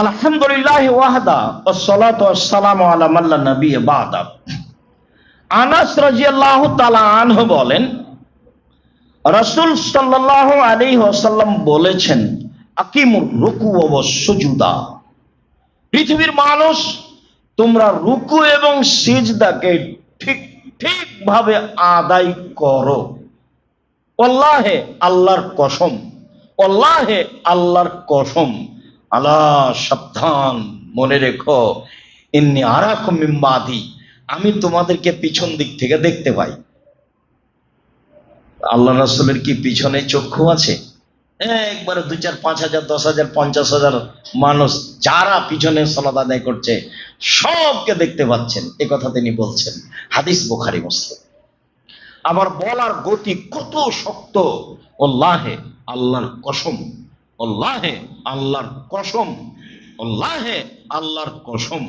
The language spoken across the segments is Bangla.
আলহামদুলিল্লাহ ওয়াহদা ওয়াসসালাতু ওয়াসসালামু আলা মান লা নাবিয়্যা বা'দা। আনাস রাদিয়াল্লাহু তাআলা আনহু বলেন, রাসূল সাল্লাল্লাহু আলাইহি ওয়াসাল্লাম বলেছেন, আকিমুর রুকু ওয়াস সুজুদা। পৃথিবীর মানুষ, তোমরা রুকু এবং সিজদাকে ঠিক ঠিকভাবে আদায় করো। ওয়াল্লাহে, আল্লাহর কসম, ওয়াল্লাহে, আল্লাহর কসম, আল্লাহ সাবধান, মনে রেখো, ইন্নী আরাকুম মিন বাদি, আমি তোমাদেরকে পিছন দিক থেকে দেখতে পাই। আল্লাহ রাসূলের কি পিছনে চক্ষু আছে? একবারে 2, 4, 5,000, 10,000, 50,000 মানুষ যারা পিছনে সালাত আদায় করছে সবকে দেখতে পাচ্ছেন, এ কথা তিনি বলছেন। হাদিস বুখারী মুসলিম। আবার বলার গতি কত শক্ত, আল্লাহে, আল্লাহর কসম, আল্লাহে, আল্লাহর কসম, আল্লাহে, আল্লাহর কসম,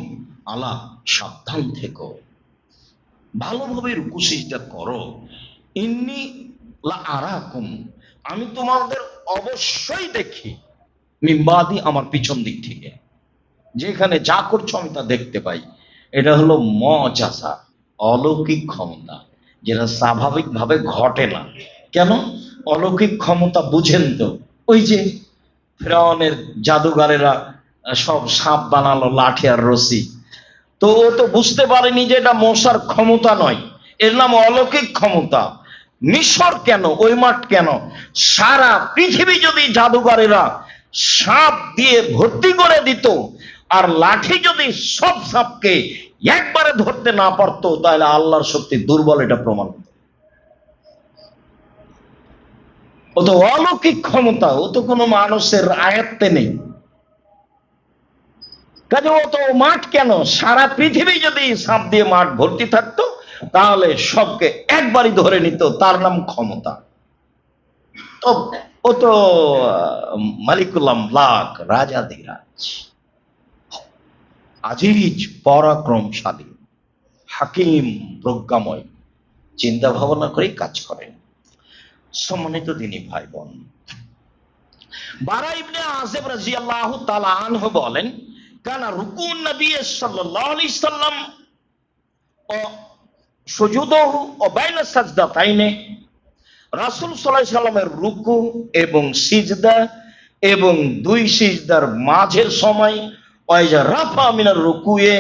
আল্লাহ সাবধান থেকো, ভালোভাবে রুকু সিজদা করো। ইন্নী লা আরাকুম, আমি তোমাদের অবশ্যই দেখি, মিন বাদি, আমার পিছন দিক থেকে, যেখানে যা করছো আমি তা দেখতে পাই। এটা হলো মুআজিজা, অলৌকিক ক্ষমতা, যেটা স্বাভাবিকভাবে ঘটে না। কেন? অলৌকিক ক্ষমতা বুঝেন তো, ওই যে ফিরআউনের জাদুঘরেরা সব সাপ বানালো, লাঠি আর রশি, তো ও তো বুঝতে পারেনি যে এটা মশার ক্ষমতা নয়, এর নাম অলৌকিক ক্ষমতা। মিশর কেন, ওই মাঠ কেন, সারা পৃথিবী যদি জাদুঘরেরা সাপ দিয়ে ভর্তি করে দিত, আর লাঠি যদি সব সাপকে একবারে ধরতে না পারতো, তাহলে আল্লাহর শক্তি দুর্বল, এটা প্রমাণ। ও তো অলৌকিক ক্ষমতা, ও তো কোনো মানুষের আয়ত্তে নেই। কাজে ও তো মাঠ কেন, সারা পৃথিবী যদি সাপ দিয়ে মাঠ ভর্তি থাকতো, তাহলে সবকে একবারই ধরে নিত, তার নাম ক্ষমতা। তো ও তো মালিকুল আমলাক, রাজাধিরাজ, আজিজ, পরাক্রমশালী, হাকিম, প্রজ্ঞাময়, চিন্তা ভাবনা করেই কাজ করেন। সম্মানিত দিনী ভাই বোন, বারা ইবনে আযিব রাদিয়াল্লাহু তাআলা আনহু বলেন, কানা রুকুন নবী সাল্লাল্লাহু আলাইহি সাল্লাম ও সুজুদুহু ও বাইনা সাজদাতাইনে, রাসূল সাল্লাল্লাহু আলাইহি সাল্লামের রুকু এবং সিজদা এবং 2 সিজদার মাঝের সময়, ওয়াইজা রাফা মিনার রুকুয়ে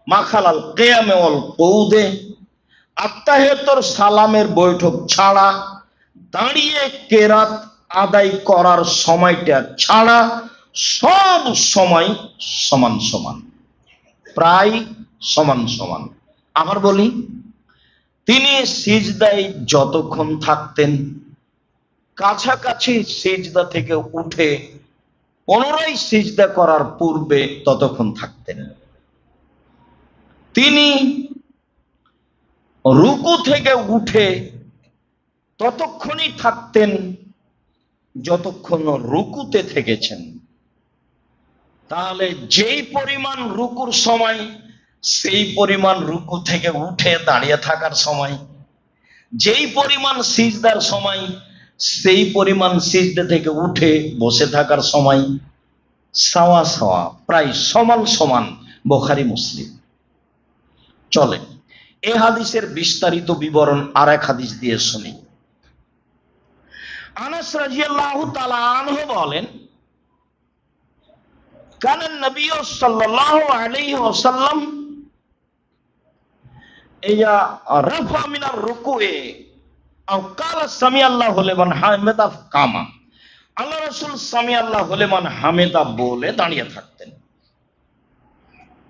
মাখালাল কিয়ামে ওয়াল কুউদে, আত্তাহিয়াতুর সালামের বৈঠক ছাড়া, দাঁড়িয়ে কেরাত আদায় করার সময়টা ছাড়া, সব সময় সমান সমান, প্রায় সমান সমান। আবার বলি, তিনি সিজদায় যতক্ষণ থাকতেন, কাছাকাছি সিজদা থেকে উঠে পুনরায় সিজদা করার পূর্বে ততক্ষণ থাকতেন। তিনি রুকু থেকে উঠে ততক্ষণই থাকতেন যতক্ষণ রুকুতে থেকেছেন। তাহলে যেই পরিমাণ রুকুর সময়, সেই পরিমাণ রুকু থেকে উঠে দাঁড়িয়ে থাকার সময়, যেই পরিমাণ সিজদার সময়, সেই পরিমাণ সিজদা থেকে উঠে বসে থাকার সময়, সাওয়া সাওয়া, প্রায় সমান সমান। বুখারী মুসলিম। চলে এই হাদিসের বিস্তারিত বিবরণ আর এক হাদিস দিয়ে শুনি। আনাস রাদিয়াল্লাহু তাআলা আনহু বলেন, কানা নবী সাল্লাল্লাহু আলাইহি ওয়াসাল্লাম ইয়া রাফা মিনার রুকুয়ে আও ক্বালা সামি আল্লাহু লিমান হামিদা কামা, আল্লাহ রাসূল সামি আল্লাহু লিমান হামিদা বলে দাঁড়িয়ে থাকতেন।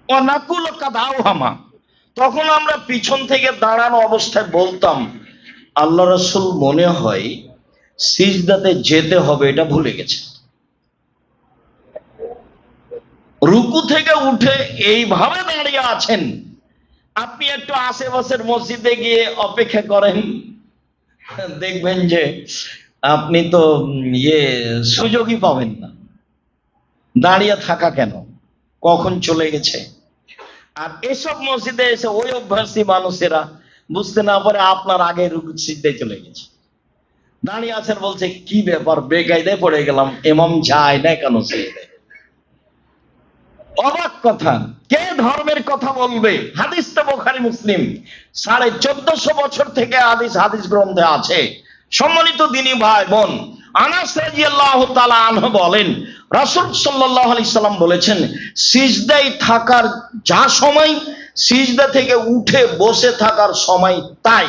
ওয়া নাকুল কাদাউ হামা, তখন আমরা পিছন থেকে দাঁড়ানো অবস্থায় বলতাম, আল্লাহ রাসূল মনে হয় সিজদাতে যেতে হবে, এটা ভুলে গেছে। রুকু থেকে উঠে এইভাবে দাঁড়িয়ে আছেন, আপনি একটু আশেপাশের মসজিদে গিয়ে অপেক্ষা করেন, দেখবেন যে আপনি তো সুযোগই পাবেন না। দাঁড়িয়ে থাকা কেন, কখন চলে গেছে। আর এসব মসজিদে এসে ওই অভ্যাসী মানুষেরা বুঝতে না পারে আপনার আগে রুকু সিজদায় চলে গেছে, দাঁড়িয়ে আছেন, বলছে কি ব্যাপার, বেকায়দায় পড়ে গেলাম, ইমাম যায় না কেন সিজদায়। অবাক কথা, কে ধর্মের কথা বলবে? হাদিস তো বুখারী মুসলিম, 1450 বছর থেকে হাদিস হাদিস গ্রন্থে আছে। সম্মানিত দিনী ভাই বোন, আনাস রাদিয়াল্লাহু তাআলা আনহু বলেন, রাসূল সাল্লাল্লাহু আলাইহি সাল্লাম বলেছেন, সিজদায় থাকার যা সময়, সিজদা থেকে উঠে বসে থাকার সময় তাই।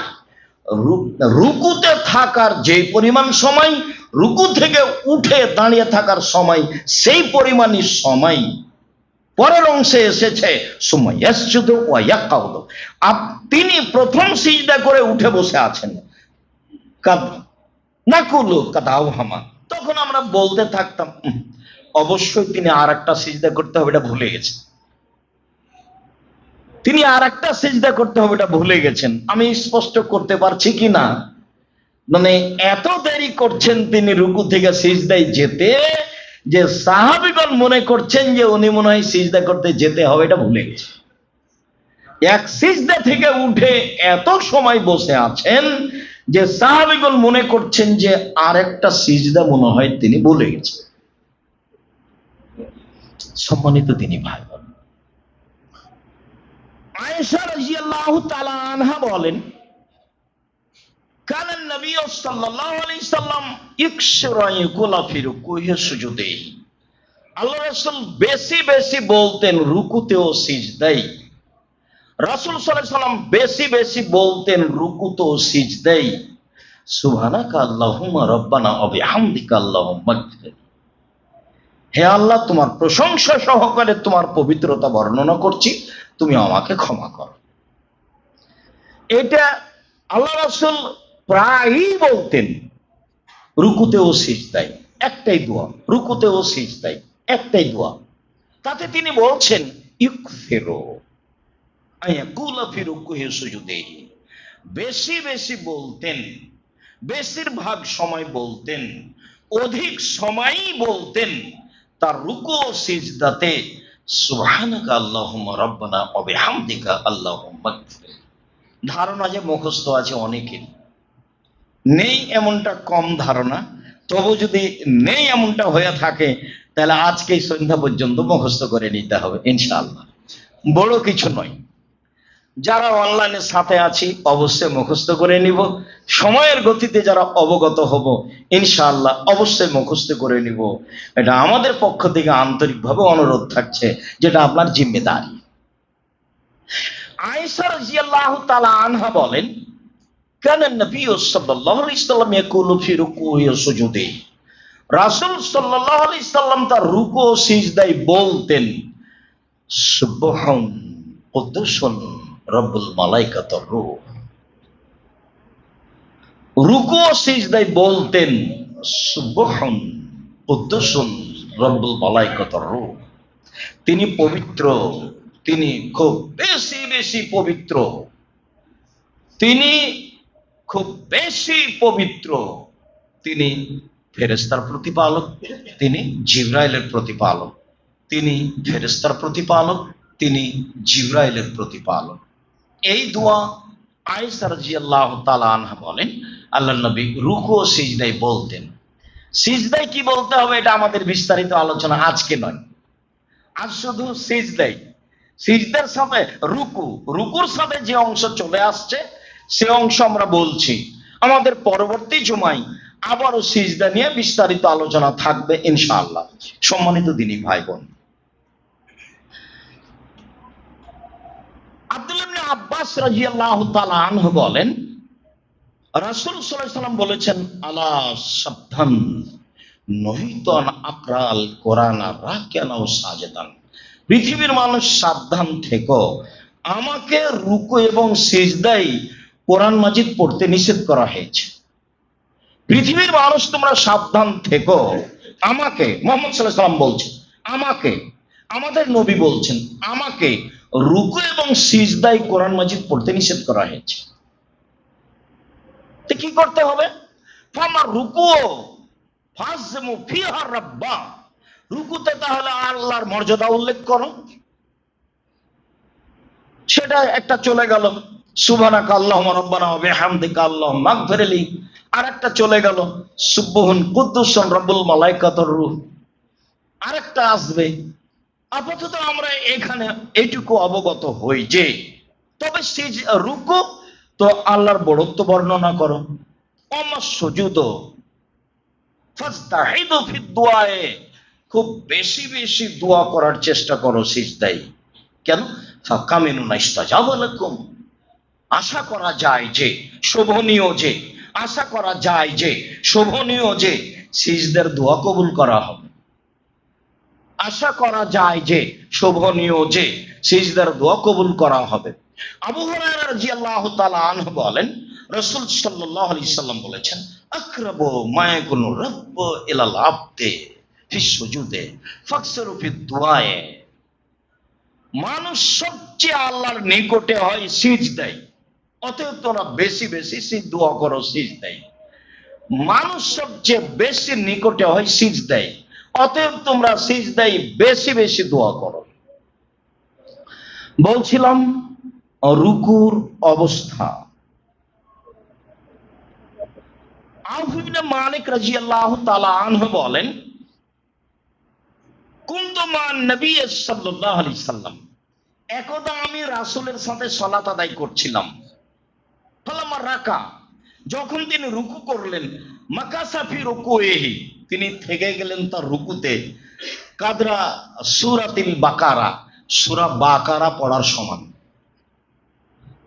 রুকুতে থাকার যে পরিমাণ সময়, রুকু থেকে উঠে দাঁড়িয়ে থাকার সময় সেই পরিমাণই সময়। পরের অংশে এসেছে সুমাইয়াসজুদু ওয়া ইয়াকাউদু, তিনি প্রথম সিজদা করে উঠে বসে আছেন। কাদ নাকুলু কাদাওহামা, তখন আমরা বলতে থাকতাম অবশ্যই তিনি আর একটা সিজদা করতে হবে, এটা ভুলে গেছেন। তিনি আর একটা সিজদা করতে হবে, এটা ভুলে গেছেন। আমি স্পষ্ট করতে পারছি কি না? মানে এত দেরি করছেন তিনি রুকু থেকে সিজদায় যেতে, যে সাহাবীগণ মনে করছেন যে উনি মনে হয় সিজদা করতে যেতে হবে, এটা ভুলে গেছে। এক সিজদা থেকে উঠে এত সময় বসে আছেন যে সাহাবীগণ মনে করছেন যে আরেকটা সিজদা মনে হয় তিনি ভুলে গেছেন। সম্মানিত দিনী ভাই বোন, আয়েশা রাদিয়াল্লাহু তাআলা আনহা বলেন, কানান নবী সাল্লাল্লাহু আলাইহি সাল্লাম ইকসরা ইয়াকুলা ফি রুকুহি সুজুদি, আল্লাহ রাসূল বেশি বেশি বলতেন রুকুতে ও সিজদায়। রাসূল সাল্লাল্লাহু আলাইহি সাল্লাম বেশি বেশি বলতেন রুকুতে ও সিজদায়, সুবহানাকা আল্লাহুম্মা রাব্বানা ওয়া বিহামদিকা আল্লাহুম্মা ইগফির, হে আল্লাহ, তোমার প্রশংসা সহকারে তোমার পবিত্রতা বর্ণনা করছি, তুমি আমাকে ক্ষমা করো। এটা আল্লাহ রাসূল প্রায়ই বলতেন রুকুতে ও সিজদায়। একটাই দোয়া, রুকুতে ও সিজদায় একটাই দোয়া। তাতে তিনি বলছেন ইগফিরু আয়াকুলা ফি রুকুহি সুজুদিহি, বেশি বেশি বলতেন, বেশিরভাগ সময় বলতেন, অধিক সময়ই বলতেন তার রুকু ও সিজদাতে সুবহানাকা আল্লাহুম্মা রাব্বানা ওয়া বিহামদিকা আল্লাহুম্মা ইগফির। ধারণা যে মুখস্থ আছে অনেকের, নেই এমনটা কম ধারণা, তবু যদি নেই এমনটা হয়ে থাকে তাহলে আজকেই সন্ধ্যা পর্যন্ত মুখস্থ করে নিতে হবে ইনশাআল্লাহ, বড় কিছু নয়। যারা অনলাইনের সাথে আছি অবশ্যই মুখস্থ করে নিব, সময়ের গতিতে যারা অবগত হব ইনশাআল্লাহ অবশ্যই মুখস্থ করে নিব। এটা আমাদের পক্ষ থেকে আন্তরিকভাবে অনুরোধ থাকছে, যেটা আপনার জিম্মেদারি। আয়েশা রাদিয়াল্লাহু তাআলা আনহা বলেন, কানান নবী সাল্লাল্লাহু আলাইহি সাল্লাম ইয়াকুলু ফি রুকুহি ওয়া সুজুদিহি, রাসূল সাল্লাল্লাহু আলাইহি সাল্লাম তার রুকু ও সিজদায় বলতেন সুবহান কুদ্দুসুন রব্বুল মালাইকাতুর রূহ। রুকু ও সিজদায় বলতেন সুবহান কুদ্দুসুন রব্বুল মালাইকাতুর রূহ, তিনি পবিত্র, তিনি খুব বেশি বেশি পবিত্র, তিনি খুব বেশি পবিত্র, তিনি ফেরেশতার প্রতিপালক, তিনি জিবরাইলের প্রতিপালক, তিনি ফেরেশতার প্রতিপালক, তিনি জিবরাইলের প্রতিপালক। এই দোয়া আয়েশা রাদিয়াল্লাহু তাআলা আনহা বলেন আল্লাহর নবী রুকু ও সিজদায় বলতেন। সিজদায় কি বলতে হবে এটা আমাদের বিস্তারিত আলোচনা আজকে নয়, আজ শুধু সিজদায়, সিজদার সাথে রুকু, রুকুর সাথে যে অংশ চলে আসছে সে অংশ আমরা বলছি। আমাদের পরবর্তী জুমায় আবারও সিজদা নিয়ে বিস্তারিত আলোচনা থাকবে ইনশাআল্লাহ। সম্মানিত দিনী ভাই বোন, আব্দুল্লাহ ইবনে আব্বাস রাদিয়াল্লাহু তাআলা আনহু বলেন, রাসূল সাল্লাল্লাহু আলাইহি সাল্লাম বলেছেন, আলা সাবধান নহিত আকরাল কোরআন রাকিয়ান ও সাজেদান, পৃথিবীর মানুষ সাবধান থেকো, আমাকে রুকু এবং সিজদায় কোরআন মাজিদ পড়তে নিষেধ করা হয়েছে। পৃথিবীর মানুষ তোমরা সাবধান থেকো, আমাকে, মুহাম্মদ সাল্লাল্লাহু আলাইহি সাল্লাম বলছেন, আমাকে, আমাদের নবী বলছেন আমাকে রুকু এবং সিজদায় কোরআন মাজিদ পড়তে নিষেধ করা হয়েছে। তো কি করতে হবে? ফামা রুকু ফাজমু ফিহা রাব্বা, রুকুতে তাহলে আল্লাহর মর্যাদা উল্লেখ করো। সেটা একটা চলে গেল সুবহানাকা আল্লাহুম্মা রাব্বানা ওয়া বিহামদিকা আল্লাহুম্মা ইগফিরলি, আর একটা চলে গেল সুবহুন কুদ্দুসুন রব্বুল মালাইকাতুর রূহ, আরেকটা আসবে আপাতত আমরা এখানে এইটুকু অবগত হই যে তবে রুকু তো আল্লাহর বড়ত্ব বর্ণনা করো, আমার সুজুদ ফাস্তাহিদু ফিদ দুআয়ে, খুব বেশি বেশি দোয়া করার চেষ্টা করো সিজদায়। কেন? ফাকামিনু নাস্তাজাবা লাকুম, আশা করা যায় যে শোভনীয় যে আশা করা যায় যে শোভনীয় যে সিজদার দোয়া কবুল করা হবে। আশা করা যায় যে শোভনীয় যে সিজদার দোয়া কবুল করা হবে। আবু হুরায়রা রাদিয়াল্লাহু তাআলা আনহু বলেন, রাসূল সাল্লাল্লাহু আলাইহি সাল্লাম বলেছেন, আকরাবু মা ইয়াকুনু রাব্বু ইলাল আবদি ফিস সুজুদে ফাকসিরু ফিদ দুআয়ে, মানুষ সবচেয়ে আল্লাহর নিকটে হয় সিজদায়, অতএব তোমরা বেশি বেশি দোয়া করো সিজদায়। মানুষ সবচেয়ে বেশি নিকটে হয় সিজদায়, অতএব তোমরা সিজদায় বেশি বেশি দোয়া করো। বলছিলাম রুকুর অবস্থা। আউফ ইবনে মালিক রাদিয়াল্লাহু তাআলা আনহু বলেন, কুনতু মান নবী সাল্লাল্লাহু আলাইহি সাল্লাম, একদা আমি রাসূলের সাথে সালাত আদায় করছিলাম। ফালামা রাকা, যখন তিনি রুকু করলেন, মাকাসা ফি রুকুইহি, তিনি থেকে গেলেন তার রুকুতে, কাদরা সূরাতিল বাকারা, সূরা বাকারা পড়ার সমান।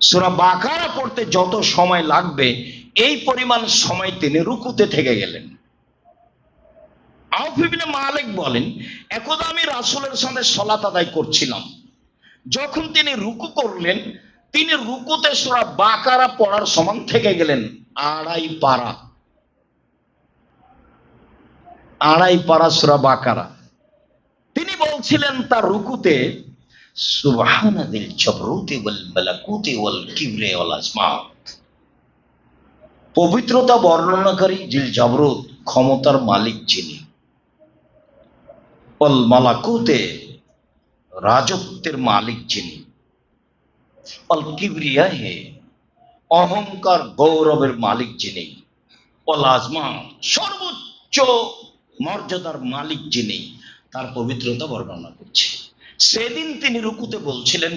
সূরা বাকারা পড়তে যত সময় লাগবে এই পরিমাণ সময় তিনি রুকুতে থেকে গেলেন। আউফ ইবনে মালিক বলেন, একদা আমি রাসূলের সাথে সালাত আদায় করছিলাম, যখন তিনি রুকু করলেন, তিনি রুকুতে সূরা বাকারা পড়ার সমান থেকে গেলেন, আড়াই পারা সূরা বাকারা। তিনি বলছিলেন তার রুকুতে, সুবহানাদিল জাবরুতি ওয়াল মালাকুতি ওয়াল কিবরি ওয়াল আজমাত, পবিত্রতা বর্ণনাকারী জিল জাবরুত, ক্ষমতার মালিক যিনি, ওয়াল মালাকুতে, রাজত্বের মালিক যিনি, ওয়াল কিবরিয়াহে, অহংকার গৌরবের মালিক যিনি, ওয়াল আজমাত, সর্বোচ্চ মর্যাদার মালিক যিনি, তার পবিত্রতা বর্ণনা করছে। সেদিন তিনি রুকুতে বলছিলেন,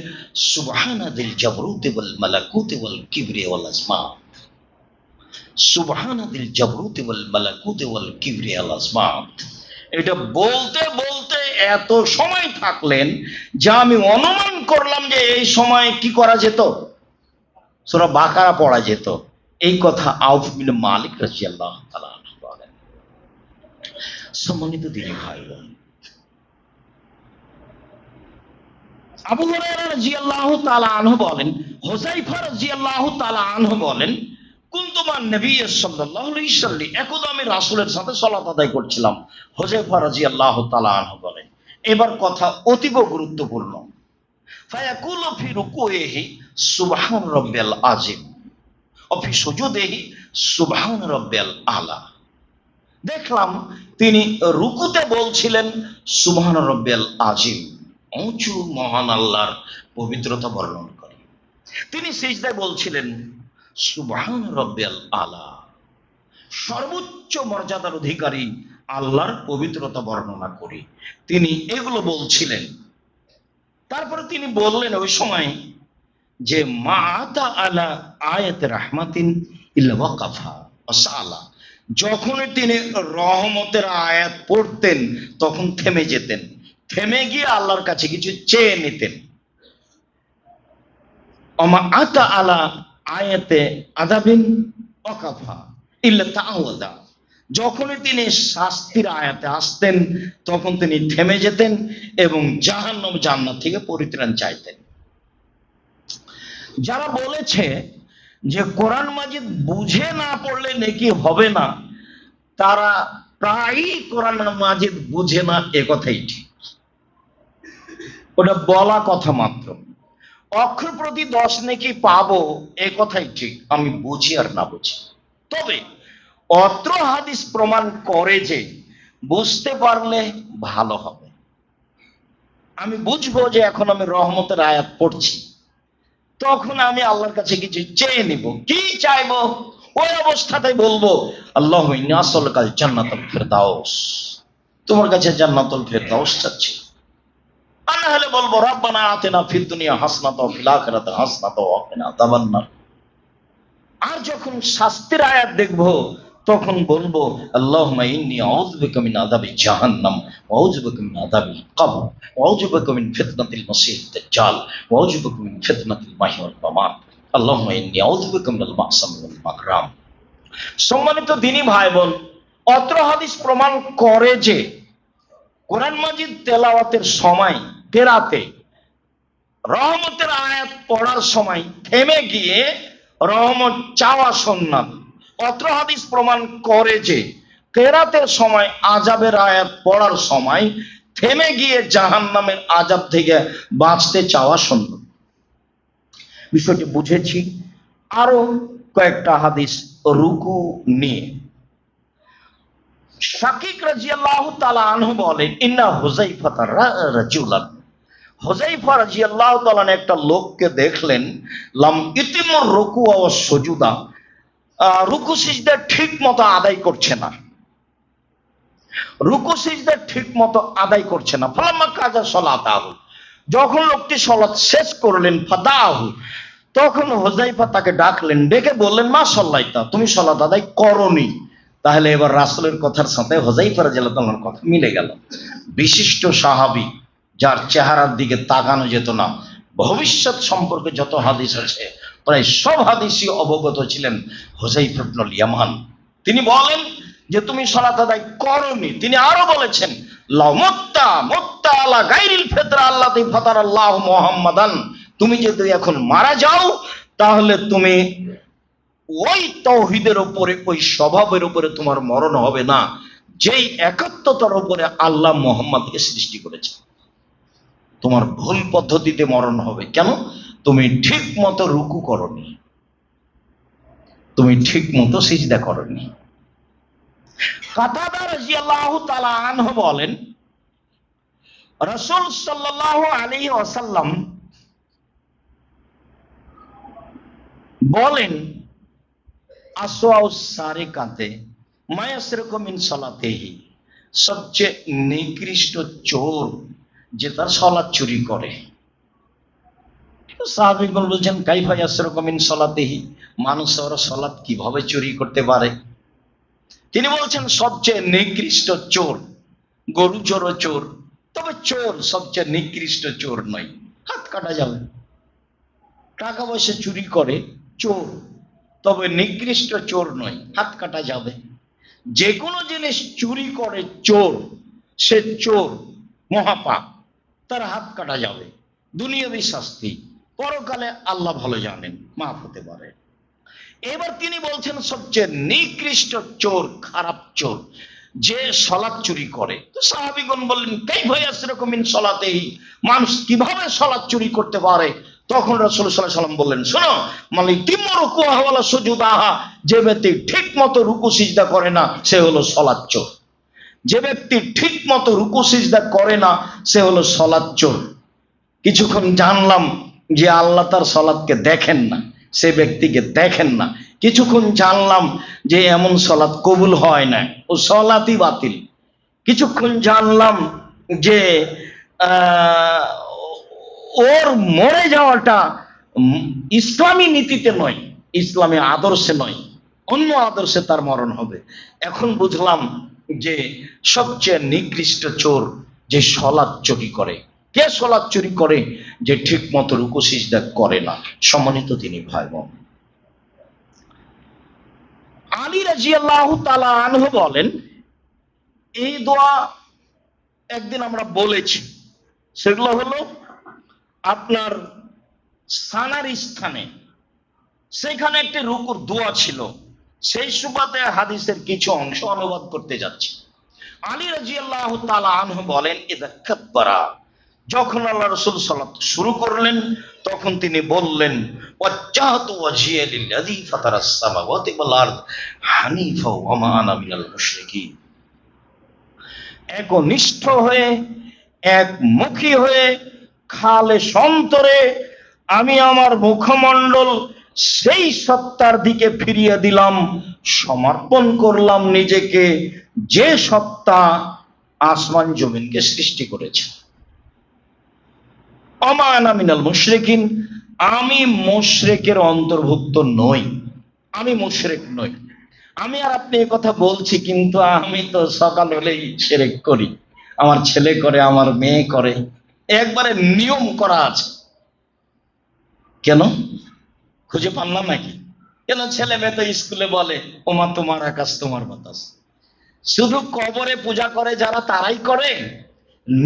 সুবহানাদিল জাবরুতি ওয়াল মালাকুতি ওয়াল কিবরি ওয়াল আজমাত, সুবহানাদিল জাবরুতি ওয়াল মালাকুতি ওয়াল কিবরি ওয়াল আজমাত। এটা বলতে বলতে এত সময় থাকলেন যা আমি অনুমান করলাম যে এই সময় কি করা যেত, সূরা বাকারা পড়া যেত। এই কথা আউফ ইবনে মালিক রাদিয়াল্লাহু তাআলা আনহু বলেন। সম্মানিত দিনী ভাই বোন, আবু হুরায়রা রাদিয়াল্লাহু তাআলা আনহু বলেন, হুযায়ফা রাদিয়াল্লাহু তাআলা আনহু বলেন, কুনতু মান নবী সাল্লাল্লাহু আলাইহি ওয়াসাল্লাম, একদা আমি রাসূলের সাথে সালাত আদায় করছিলাম। হুযায়ফা রাদিয়াল্লাহু তাআলা আনহু বলেন, এবার কথা অতীব গুরুত্বপূর্ণ। ফায়াকুলু ফি রুকুইহি সুবহান রাব্বিয়াল আযীম ওয়া ফি সুজুদিহি সুবহান রাব্বিয়াল আলা। দেখলাম তিনি রুকুতে বলছিলেন সুবহান রাব্বিয়াল আযীম, উঁচু মহান আল্লাহর পবিত্রতা বর্ণনা করে। তিনি সিজদায় বলছিলেন সুবহান রাব্বিয়াল আলা, সর্বোচ্চ মর্যাদার অধিকারী আল্লাহর পবিত্রতা বর্ণনা করি। তিনি এগুলো বলছিলেন। তারপরে তিনি বললেন ওই সময় যে মা আতা আলা আয়াত রাহমাতিন ইল্লা ওয়াকাফা ওয়াসালা, যখন তিনি রহমতের আয়াত পড়তেন তখন থেমে যেতেন, থেমে গিয়ে আল্লাহর কাছে কিছু চেয়ে নিতেন। ওমা আতা আলা আয়াতে আযাবিন ওয়াকাফা ইল্লা তাআওয়াদা, যখনই তিনি শাস্তির আয়াতে আসতেন তখন তিনি থেমে যেতেন এবং জাহান্নাম জান্নাত থেকে পরিত্রাণ চাইতেন। যারা বলেছে যে কোরআন মাজিদ বুঝে না পড়লে নেকি হবে না, তারা প্রায়ই কোরআন মাজিদ বুঝে না, এ কথাই ঠিক। ওটা বলা কথা মাত্র। অক্ষর প্রতি 10 নেকি পাবো, এ কথাই ঠিক, আমি বুঝি আর না বুঝি। তবে অত্র হাদিস প্রমাণ করে যে বুঝতে পারলে ভালো হবে। আমি বুঝবো যে এখন আমি রহমতের আয়াত পড়ছি, তখন আমি আল্লাহর কাছে কিছু চেয়ে নিব। কি চাইবো? ওই অবস্থাতেই বলবো আল্লাহুম্মা ইন্নী আসআলুকাল জান্নাতুল ফিরদাউস, তোমার কাছে জান্নাতুল ফিরদাউস চাচ্ছি। আর না হলে বলবো রব্বানা আতিনা ফিদ দুনিয়া হাসনাতাও ওয়া ফিল আখিরাতি হাসনাতাও ওয়া কিনা আযাবান্নার। আর যখন শাস্তির আয়াত দেখবো তখন বলবো আল্লাহুম্মা ইন্নী আউযু বিকা মিন আযাবি জাহান্নাম ওয়া আউযু বিকা মিন আযাবিল কবর ওয়া আউযু বিকা মিন ফিতনাতিল মাসীহিদ দাজ্জাল ওয়া আউযু বিকা মিন ফিতনাতিল মাহইয়া ওয়াল মামাত আল্লাহুম্মা ইন্নী আউযু বিকা মিনাল মা'সাম ওয়াল মাকরাম। সম্মানিত দ্বীনী ভাই বোন, অত্র হাদিস প্রমাণ করে যে কোরআন মাজিদ তেলাওয়াতের সময় কেরাতে রহমতের আয়াত পড়ার সময় থেমে গিয়ে রহমত চাওয়া সুন্নাত। অত্র হাদিস প্রমাণ করে যে কেরাতের সময় আযাবের আয়াত পড়ার সময় থেমে গিয়ে জাহান্নামের আযাব থেকে বাঁচতে চাওয়া সুন্নাত। বিষয়টি বুঝেছি। আরো কয়েকটা হাদিস রুকু নিয়ে। শাকিক রাদিয়াল্লাহু তাআলা আনহু বলেন, ইন্না হুযাইফা রাজুলান, হুযাইফা রাদিয়াল্লাহু তাআলা একটা লোককে দেখলেন, লাম ইতিমুর রুকু ওয়া সুজুদা, রুকু সিজদা ঠিক মতো আদায় করছে না, রুকু সিজদা ঠিক মতো আদায় করছে না। ফালাম্মা কাজা সালাতাহু, যখন লোকটি সালাত শেষ করলেন, ফাদাহু, তখন হুযাইফা তাকে ডাকলেন, ডেকে বললেন, মা সাল্লাইতা, তুমি সালাত আদায় করনি। তাহলে এবার রাসূলের কথার সাথে হুযাইফা রাদিয়াল্লাহু তাআলার কথা মিলে গেল। বিশিষ্ট সাহাবী, যার চেহারার দিকে তাকানো যেত না, ভবিষ্যৎ সম্পর্কে যত হাদিস আছে প্রায় সব হাদিসই অবগত ছিলেন হুযাইফা ইবনুল ইয়ামান। তিনি বলেন যে তুমি সালাত আদায় করনি। তিনি আরো বলেছেন, লাউ মুত্তা আলা গায়রিল ফিতরা আল্লাতী ফাতারাল্লাহু মুহাম্মাদান, তুমি যদি এখন মারা যাও তাহলে তুমি ওই তাওহীদের উপরে, ওই স্বভাবের উপরে তোমার মরণ হবে না যেই একাত্মতার উপরে আল্লাহ মুহাম্মদকে সৃষ্টি করেছে। তোমার ভুল পদ্ধতিতে মরণ হবে। কেন? তুমি ঠিক মতো রুকু করনি, তুমি ঠিক মতো সিজদা করনি। কাতাদা রাদিয়াল্লাহু তাআলা আনহু বলেন, রাসূল সাল্লাল্লাহু আলাইহি ওয়াসাল্লাম বলেন, আসওয়াউস সারিকাতে মা ইয়াসরিকু মিন সালাতিহি, সবচেয়ে নিকৃষ্ট চোর যে তার সালাত চুরি করে। সাহাবীগণ বলছেন, কাইফা ইয়াসরিকু মিন সালাতিহি, মানুষ ওর সালাত কিভাবে চুরি করতে পারে? তিনি বলছেন, সবচেয়ে নিকৃষ্ট চোর, গরু চোরও চোর, তবে চোর সবচেয়ে নিকৃষ্ট চোর নয়, হাত কাটা যাবে। টাকা পয়সা চুরি করে চোর, তবে নিকৃষ্ট চোর নয়, হাত কাটা যাবে। যে কোনো জিনিস চুরি করে চোর, সে চোর, মহাপাপ, তার হাত কাটা যাবে। দুনিয়াবী শাস্তি, পরকালে আল্লাহ ভালো জানেন, মাফ হতে পারে। এবার তিনি বলছেন সবচেয়ে নিকৃষ্ট চোর, খারাপ চোর, যে সালাত চুরি করে। তো সাহাবীগণ বললেন, কাইফা ইয়াসরিকু মিন সালাতিহি, মানুষ কিভাবে সালাত চুরি করতে পারে? তখন রাসূল সাল্লাল্লাহু আলাইহি ওয়াসাল্লাম বললেন, শোনো, মানে তিম্মু রুকুহা ওয়ালা সুজুদাহা, যে ব্যক্তি ঠিক মতো রুকু সিজদা করে না সে হলো সালাত চোর। যে ব্যক্তি ঠিক মতো রুকু সিজদা করে না সে হলো সালাত চোর। কিছুক্ষণ জানলাম যে আল্লাহ তার সালাতকে দেখেন না, সে ব্যক্তিকে দেখেন না। কিছুক্ষণ জানলাম যে এমন সালাত কবুল হয় না, ও সালাতই বাতিল। কিছুক্ষণ জানলাম যে ওর মরে যাওয়াটা ইসলামী নীতিতে নয়, ইসলামী আদর্শে নয়, অন্য আদর্শে তার মরণ হবে। এখন বুঝলাম যে সবচেয়ে নিকৃষ্ট চোর যে সালাত চুরি করে। কে সালাত চুরি করে? যে ঠিক মতো রুকু সিজদা করে না। সম্মানিত তিনি ভাই বোন, আলী রাদিয়াল্লাহু তাআলা আনহু বলেন, এই দোয়া একদিন আমরা বলেছি, সেগুলো হলো আপনার সানার স্থানে, সেখানে একটি রুকুর দোয়া ছিল। সেই সুবাদে হাদিসের কিছু অংশ অনুবাদ করতে যাচ্ছি। আলী রাদিয়াল্লাহু তাআলা আনহু বলেন, ইযা কাব্বারা, যখন আল্লাহ রাসূল সালাত শুরু করলেন তখন তিনি বললেন, ওয়াজ্জাহতু ওয়াজহিয়া লিল্লাযী ফাতারাস সামাওয়াতি ওয়াল আরদ হানিফা ওয়া মা আনা মিনাল মুশরিকিন। একনিষ্ঠ হয়ে, একমুখী হয়ে, খালে সন্তরে আমি আমার মুখমণ্ডল সেই সত্তার দিকে ফিরিয়ে দিলাম, সমর্পণ করলাম নিজেকে, যে সত্তা আসমান জমিনকে সৃষ্টি করেছে। ওমা আনা মিনাল মুশরিকিন, আমি মুশরিকের অন্তর্ভুক্ত নই, আমি মুশরিক নই। আমি আর আপনি এই কথা বলছি, কিন্তু আমি তো সকাল হলেই শিরক করি, আমার ছেলে করে, আমার মেয়ে করে, একবারে নিয়ম করা আছে। কেন খুঁজে পান না নাকি? কেন ছেলে মেয়ে তো স্কুলে বলে ওমা তোমার আকাশ তোমার বাতাস। শুধু কবরে পূজা করে যারা তারাই করে?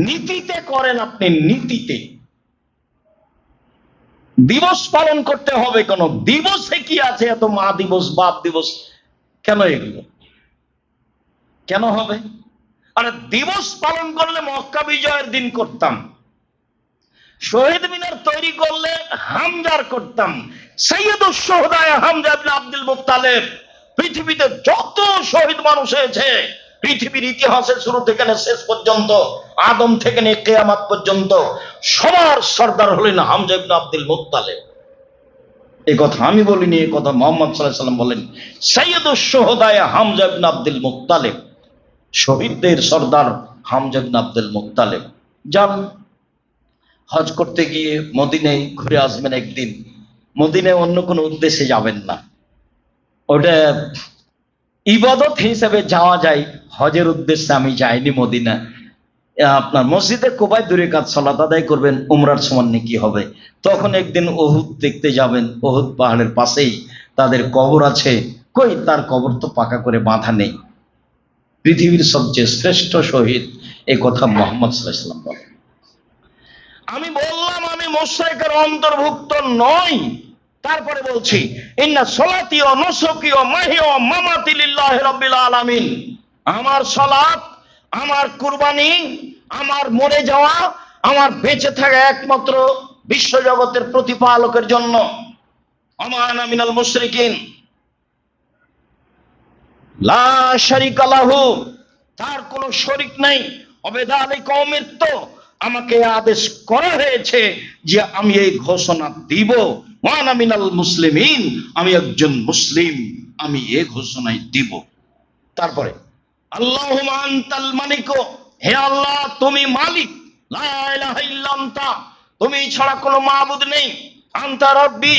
নীতিতে করেন আপনি, নীতিতে। দিবস পালন করতে হবে, কোন দিবসে কি আছে এত মা দিবস বাপ দিবস, কেন এগুলো কেন হবে? আর দিবস পালন করলে মক্কা বিজয়ের দিন করতাম, শহীদ মিনার তৈরি করলে হামজার করতাম, সৈয়দুস শুহাদা হামজা ইবনে আব্দুল মুত্তালিব। পৃথিবীতে যত শহীদ মানুষ হয়েছে, পৃথিবীর ইতিহাসের শুরু থেকে শেষ পর্যন্ত, আদম থেকে নিয়ে কিয়ামত পর্যন্ত, সবার সর্দার হলেন হামজা ইবনে আব্দুল মুত্তালিব। এই কথা আমি বলিনি, এই কথা মুহাম্মদ সাল্লাল্লাহু আলাইহি ওয়াসাল্লাম বলেন। সৈয়দুস শুহাদা হামজা ইবনে আব্দুল মুত্তালিব, শহীদদের সর্দার হামজা ইবনে আব্দুল মুত্তালিব। যান হজ করতে গিয়ে মদিনায় ঘুরে আসবেন একদিন, মদিনায় অন্য কোনো উদ্দেশ্যে যাবেন না, ওটা ইবাদত হিসেবে যাওয়া যায়, হজের উদ্দেশ্যে আমি যাইনি মদিনা। আপনার মসজিদে কোবায় 2 রাকাত সালাত আদায় করবেন, উমরার সমান নেকি হবে। তখন একদিন উহুদ দেখতে যাবেন, উহুদ পাহাড়ের পাশেই তাদের কবর আছে। কই, তার কবর তো পাকা করে বাঁধা নেই। পৃথিবীর সবচেয়ে শ্রেষ্ঠ শহীদ, এই কথা মুহাম্মদ সাল্লাল্লাহু আলাইহি ওয়াসাল্লাম বলেন। আমি বললাম আমি মুশরিকের অন্তর্ভুক্ত নই, তারপরে বলছি ইন্না সলাতি ওয়া নুসুকি ওয়া মাহিয়া ওয়া মামাতি লিল্লাহি রাব্বিল আলামিন। আমার সালাত, আমার কুরবানি, আমার মরে যাওয়া, আমার বেঁচে থাকা একমাত্র বিশ্বজগতের প্রতিপালকের জন্য। ওমা আনা মিনাল মুশরিকিন, লা শারিকা লাহু, তার কোনো শরীক নাই। অবেদালিকা উমিরতু, আমাকে আদেশ করা হয়েছে যে আমি এই ঘোষণা দিব। ওয়া আনা মিনাল মুসলিমিন, আমি একজন মুসলিম, আমি এই ঘোষণাই দিব। তারপরে আল্লাহুম্মা আনতাল মালিক, হে আল্লাহ তুমি মালিক, লা ইলাহা ইল্লা আনতা, তুমি ছাড়া কোনো মাবুদ নেই। আনতা রাব্বি,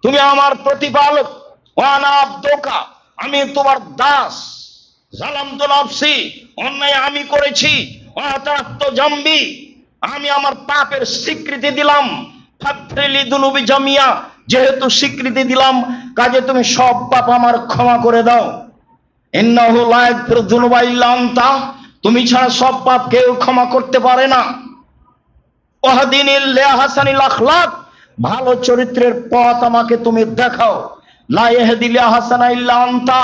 তুমি আমার প্রতিপালক। ওয়া আনা আবদুকা, আমি তোমার দাস। যালামতু নাফসি, অন্যায় আমি করেছি। ওয়া আতারাতু জামবি, আমি আমার পাপের স্বীকৃতি দিলাম। ফাগফিরলি যুনুবি জামিয়া, যেহেতু স্বীকৃতি দিলাম কাজে তুমি সব পাপ আমার ক্ষমা করে দাও। ইন্নাহু লা ইয়াগফিরু যুনুবা ইল্লা আনতা, তুমি ছাড়া সব পাপ কেউ ক্ষমা করতে পারে না। ওয়াহদিনি লিয়া হাসানিল আখলাক, ভালো চরিত্রের পথ আমাকে তুমি দেখাও। লা ইয়াহদি লিয়া হাসানা ইল্লা আনতা,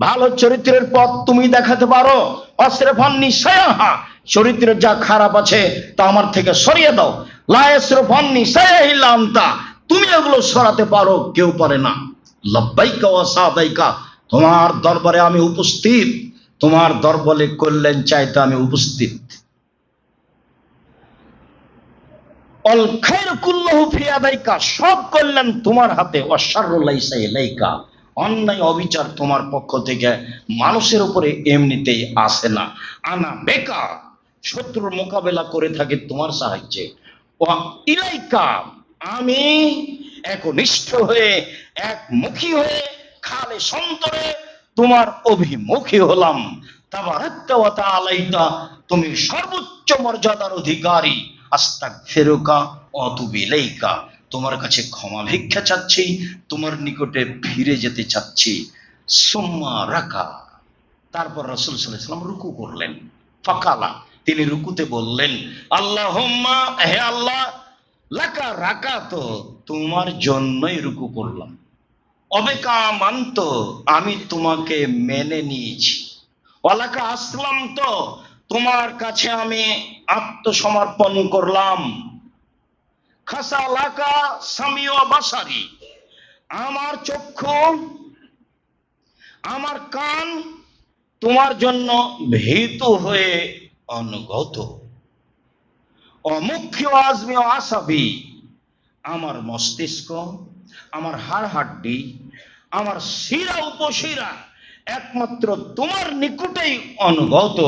ভালো চরিত্রের পথ তুমি দেখাতে পারো। অসরফান্নি সায়াহা, চরিত্রের যা খারাপ আছে তা আমার থেকে সরিয়ে দাও। লা ইয়াসরফান্নি সায়াহা ইল্লা আনতা, তুমি এগুলো সরাতে পারো, কেউ পারে না। লাব্বাইকা ওয়া সাদাইকা, তোমার দরবারে আমি উপস্থিত, তোমার দরবারে কল্যাণ চাইতে আমি উপস্থিত। অল খায়রু কুল্লুহু ফি ইয়াদাইকা, সব কল্যাণ তোমার হাতে। ওয়া শাররু লাইসা ইলাইকা, অন্যায় অবিচার তোমার পক্ষ থেকে মানুষের উপরে এমনিতেই আসে না। আনা বেকা, শত্রুর মোকাবেলা করে থাকে তোমার সাহায্যে। ওয়া ইলাইকা, আমি একনিষ্ঠ হয়ে, একমুখী হয়ে, খালে সন্তরে তোমার অভিমুখী হলাম। তাবারাকতা ওয়া তাআলাইতা, তুমি সর্বোচ্চ মর্যাদার অধিকারী। আস্তাগফিরুকা ওয়া আতুবু ইলাইকা, তোমার কাছে ক্ষমা ভিক্ষা চাচ্ছি, তোমার নিকটে ফিরে যেতে চাচ্ছি। সুম্মা রাকা, তারপর রাসূল সাল্লাল্লাহু আলাইহি ওয়াসাল্লাম রুকু করলেন। ফাকালা, তিনি রুকুতে বললেন আল্লাহুম্মা, হে আল্লাহ, লাকা রাকাত, তোমার জন্যই রুকু করলাম। অবেকা মানত, আমি তোমাকে মেনে নিয়েছি। ওয়ালাকা আসলাম, তো তোমার কাছে আমি আত্মসমর্পণ করলাম। খাসালাকা সামি ওয়া বাসারি, আমার চক্ষু, আমার কান তোমার জন্য ভীতু হয়ে অনুগত। অমুখ্য আজমি ও আসাবি, আমার মস্তিষ্ক, আমার হাড় হাড্ডি, আমার শিরা উপশিরা একমাত্র তোমার নিকটেই অনুগত।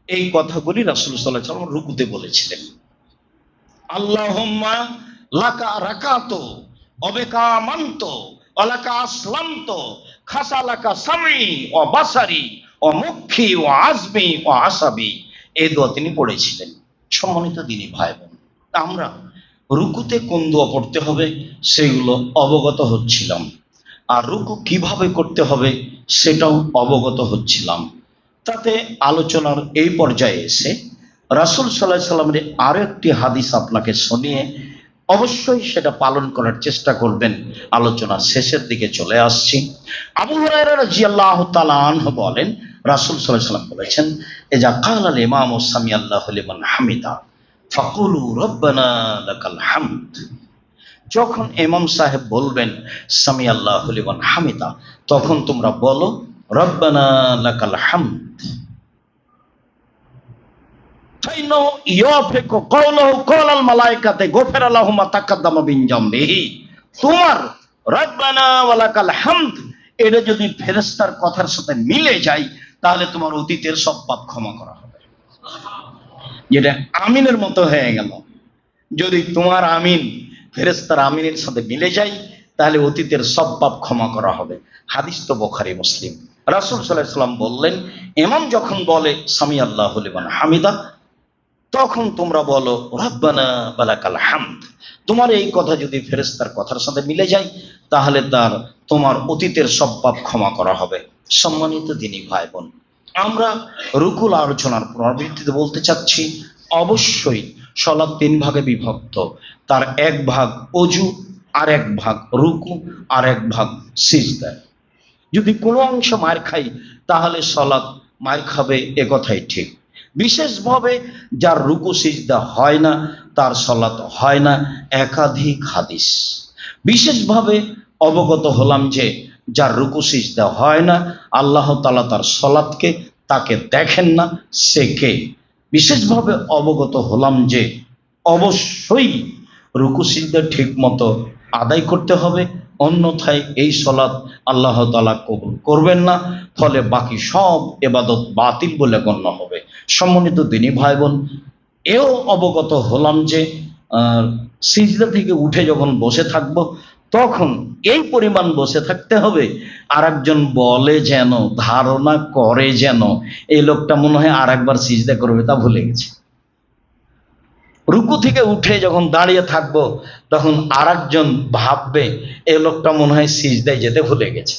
এই কথাগুলি রাসূল সাল্লাল্লাহু আলাইহি ওয়াসাল্লাম রুকুতে বলেছিলেন। আল্লাহুম্মা লাকা রাকাতু অবেকা মান্ত অলাকা আসলান্ত খাসালাকা সামি ও বাসারি ও মুখী ও আজমি ও আসাবি, এই দোয়া তিনি পড়েছিলেন। সম্মানিত দিনী ভাই বোন, আমরা রুকুতে কোন দোয়া পড়তে হবে সেগুলো অবগত হচ্ছিলাম, আর রুকু কিভাবে করতে হবে সেটাও অবগত হচ্ছিলাম। তাতে আলোচনার এই পর্যায়ে এসে রাসূল সাল্লাল্লাহু আলাইহি সাল্লামের আরো একটি হাদিস আপনাকে শুনিয়ে অবশ্যই সেটা পালন করার চেষ্টা করবেন। আলোচনা শেষের দিকে চলে আসছি। আবু হুরায়রা রাদিয়াল্লাহু তাআলা আনহু বলেন, রাসূল সাল্লাল্লাহু আলাইহি সাল্লাম বলেছেন, ইজা ক্বালাল ইমামু সামিআল্লাহু লিমান হামিদা ফাকুলু রব্বানা লাকাল হামদ। যখন ইমাম সাহেব বলবেন সামিআল্লাহু লিমান হামিদা, তখন তোমরা বলো রব্বানা লাকাল হামদ। ফাইনাহু ইয়াফিকু কাওলাহু কাওলাল মালায়েকাতি গফিরা লাহু মা তাকাদ্দামা মিন জামবিহি। তোমার রব্বানা ওয়া লাকাল হামদ এটা যদি ফেরেশতার কথার সাথে মিলে যায়, তাহলে তোমার অতীতের সব পাপ ক্ষমা করা হবে। যেটা আমিনের মতো হয়ে গেল, যদি তোমার আমিন ফেরেশতার আমিনের সাথে মিলে যায়, তাহলে অতীতের সব পাপ ক্ষমা করা হবে। হাদিস তো বুখারী মুসলিম। রাসূল সাল্লাল্লাহু আলাইহি সাল্লাম বললেন, ইমাম যখন বলে সামিআল্লাহু লিমান হামিদা, তখন তোমরা বলো রব্বানা ওয়া লাকাল হামদ। তোমার এই কথা যদি ফেরেশতার কথার সাথে মিলে যায়, তাহলে তোমার অতীতের সব পাপ ক্ষমা করা হবে। সম্মানিত দিনী ভাই বোন, আমরা রুকুল আলোচনার পুনরাবৃত্তিতে বলতে চাচ্ছি, অবশ্যই সালাত 3 ভাগে বিভক্ত। তার এক ভাগ অজু, আর এক ভাগ রুকু, আর এক ভাগ সিজদা। যদি কোনো অংশ মার খাই, তাহলে সালাত মার খাবে, এ কথাই ঠিক। বিশেষভাবে যার রুকু সিজদা হয় না, তার সালাত হয় না। একাধিক হাদিস। বিশেষভাবে অবগত হলাম যে যার রুকু সিজদা হয় না, আল্লাহ তাআলা তার সালাতকে তাকে দেখেন না, সে কে? বিশেষভাবে অবগত হলাম যে অবশ্যই রুকু সিজদা ঠিক মতো আদায় করতে হবে, অন্যথায় এই সালাত আল্লাহ তাআলা কবুল করবেন না, ফলে বাকি সব ইবাদত বাতিল বলে গণ্য হবে। সম্মানিত দিনী ভাই বোন, এও অবগত হলাম যে সিজদা থেকে উঠে যখন বসে থাকব, তখন এই পরিমাণ বসে থাকতে হবে, আর একজন বলে যেন, ধারণা করে যেন এই লোকটা মনে হয় আর একবার সিজদা করবে, তা ভুলে গেছে। রুকু থেকে উঠে যখন দাঁড়িয়ে থাকবো, তখন আর একজন ভাববে এই লোকটা মনে হয় সিজদায় যেতে ভুলে গেছে।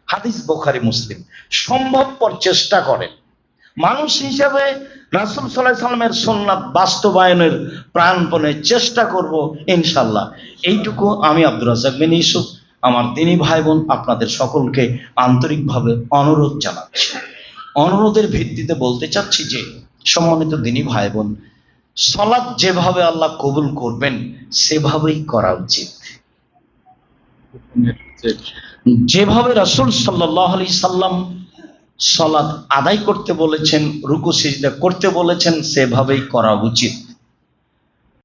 হাদিস বুখারী মুসলিম। সম্ভবপর চেষ্টা করেন। মানুষ হিসেবে রাসূল সাল্লাল্লাহু আলাইহি সাল্লামের সুন্নাত বাস্তবায়নের প্রাণপণে চেষ্টা করব ইনশাআল্লাহ। এইটুকু আমি আব্দুর রাজ্জাক বিন ইউসুফ আমার দিনী ভাই বোন আপনাদের সকলকে আন্তরিকভাবে অনুরোধ জানাচ্ছি। অনুরোধের ভিত্তিতে বলতে চাচ্ছি যে, সম্মানিত দিনী ভাই বোন, সালাত যেভাবে আল্লাহ কবুল করবেন সেভাবেই করা উচিত। যেভাবে রাসূল সাল্লাল্লাহু আলাইহি সাল্লাম সালাত আদায় করতে বলেছেন, রুকু সিজদা করতে বলেছেন, সেভাবেই করা উচিত।